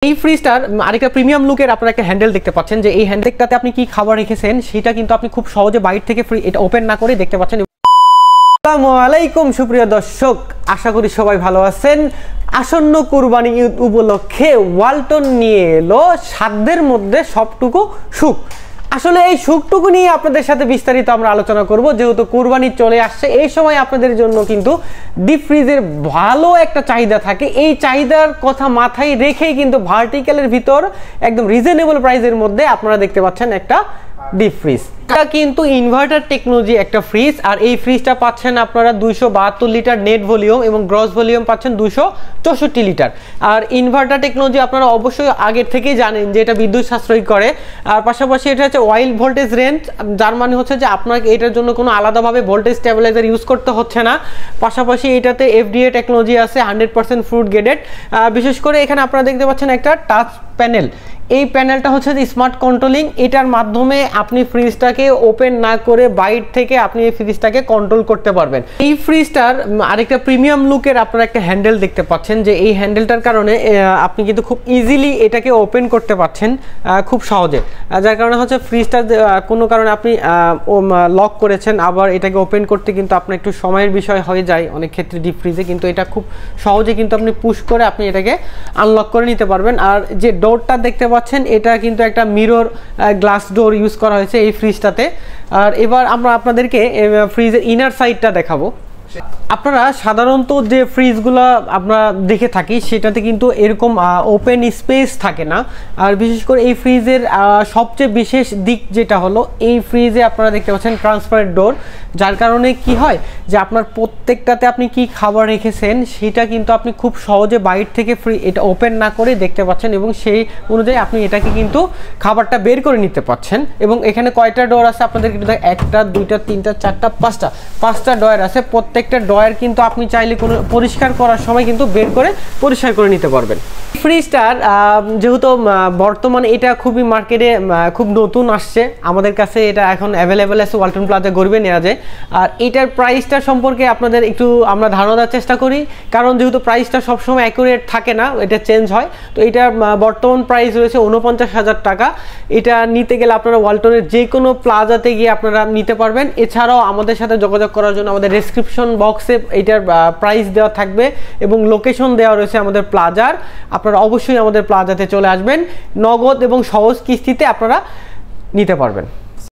এই ফ্রিজটার আরেকটা প্রিমিয়াম লুকের আপনারা একটা হ্যান্ডেল দেখতে পাচ্ছেন, যে এই হ্যান্ডেলটাতে আপনি কি খাবার রেখেছেন সেটা কিন্তু আপনি খুব সহজে বাইরে থেকে এটা ওপেন না করে দেখতে পাচ্ছেন। আসসালামু আলাইকুম সুপ্রিয় দর্শক, আশা করি সবাই ভালো আছেন। আসন্ন কুরবানি ঈদ উপলক্ষে ওয়ালটন নিয়ে এলো সাধ্যের মধ্যে সবটুকু সুখ। আসলে এই সুখটুকু নিয়ে আপনাদের সাথে বিস্তারিত আমরা আলোচনা করব, যেহেতু কুরবানি চলে আসছে। এই সময় আপনাদের জন্য কিন্তু ডিপ ফ্রিজের ভালো একটা চাহিদা থাকে। এই চাহিদার কথা মাথায় রেখেই কিন্তু ভার্টিক্যালের ভিতর একদম রিজনেবল প্রাইসের মধ্যে আপনারা দেখতে পাচ্ছেন একটা ডিপ ফ্রিজ। এটা কিন্তু ইনভার্টার টেকনোলজি একটা ফ্রিজ, আর এই ফ্রিজটা পাচ্ছেন আপনারা 272 লিটার নেট ভলিউম এবং গ্রস ভলিউম পাচ্ছেন 264 লিটার। আর ইনভার্টার টেকনোলজি আপনারা অবশ্যই আগের থেকেই জানেন যে এটা বিদ্যুৎ সাশ্রয়ী করে। আর পাশাপাশি এটা হচ্ছে ওয়াইল্ড ভোল্টেজ রেঞ্জ, যার মানে হচ্ছে যে আপনাকে এটার জন্য কোনো আলাদাভাবে ভোল্টেজ স্টেবিলাইজার ইউজ করতে হচ্ছে না। পাশাপাশি এটাতে FDA টেকনোলজি আছে, 100% ফুড গ্রেডেড। বিশেষ করে এখানে আপনারা দেখতে পাচ্ছেন একটা টাচ প্যানেল। এই প্যানেলটা হচ্ছে যে স্মার্ট কন্ট্রোলিং, এটার মাধ্যমে আপনি ফ্রিজটাকে ওপেন না করে বাইরে থেকে আপনি এই ফ্রিজটাকে কন্ট্রোল করতে পারবেন। এই ফ্রিজটার আরেকটা প্রিমিয়াম লুকের আপনারা একটা হ্যান্ডেল দেখতে পাচ্ছেন, যে এই হ্যান্ডেলটার কারণে আপনি কিন্তু খুব ইজিলি এটাকে ওপেন করতে পারছেন খুব সহজে। যার কারণে হচ্ছে ফ্রিজটা কোনো কারণে আপনি লক করেছেন, আবার এটাকে ওপেন করতে কিন্তু আপনার একটু সময়ের বিষয় হয়ে যায় অনেক ক্ষেত্রে ডিপ ফ্রিজে, কিন্তু এটা খুব সহজে কিন্তু আপনি পুশ করে আপনি এটাকে আনলক করে নিতে পারবেন। আর যে ডোরটা দেখতে পাচ্ছেন এটা কিন্তু একটা মিরর গ্লাস ডোর ইউজ করা হয়েছে এই ফ্রিজটাতে। আর এবার আমরা আপনাদেরকে ফ্রিজের ইনার সাইডটা দেখাবো। আপনারা সাধারণত যে ফ্রিজগুলো আমরা দেখে থাকি সেটাতে কিন্তু এরকম ওপেন স্পেস থাকে না। আর বিশেষ করে এই ফ্রিজের সবচেয়ে বিশেষ দিক যেটা হলো, এই ফ্রিজে আপনারা দেখতে পাচ্ছেন ট্রান্সপারেন্ট ডোর, যার কারণে কি হয় যে আপনার প্রত্যেকটাতে আপনি কি খাবার রেখেছেন সেটা কিন্তু আপনি খুব সহজে বাইরে থেকে এটা ওপেন না করে দেখতে পাচ্ছেন, এবং সেই অনুযায়ী আপনি এটাকে কিন্তু খাবারটা বের করে নিতে পারছেন। এবং এখানে কয়টা ডোর আছে আপনাদের কিন্তু একটা, দুইটা, তিনটা, চারটা, পাঁচটা ডয়ার আছে। প্রত্যেকটা ডয়ার কিন্তু আপনি চাইলে কোনো পরিষ্কার করার সময় কিন্তু বের করে পরিষ্কার করে নিতে পারবেন। ফ্রিজটার যেহেতু বর্তমানে এটা খুবই মার্কেটে খুব নতুন আসছে, আমাদের কাছে এটা এখন অ্যাভেলেবেল আছে ওয়ালটন প্লাজা গরিবে নেওয়া যায়। আর এটার প্রাইসটা সম্পর্কে আপনাদের একটু আমরা ধারণা দেওয়ার চেষ্টা করি, কারণ যেহেতু প্রাইসটা সবসময় অ্যাকুরেট থাকে না, এটা চেঞ্জ হয়। তো এটার বর্তমান প্রাইস রয়েছে 49,000 টাকা। এটা নিতে গেলে আপনারা ওয়ালটনের যে কোনো প্লাজাতে গিয়ে আপনারা নিতে পারবেন। এছাড়াও আমাদের সাথে যোগাযোগ করার জন্য আমাদের ডেসক্রিপশন বক্সে এটার প্রাইস দেওয়া থাকবে এবং লোকেশন দেওয়া রয়েছে আমাদের প্লাজার। আপনারা অবশ্যই আমাদের প্লাজাতে চলে আসবেন, নগদ এবং সহজ কিস্তিতে আপনারা নিতে পারবেন।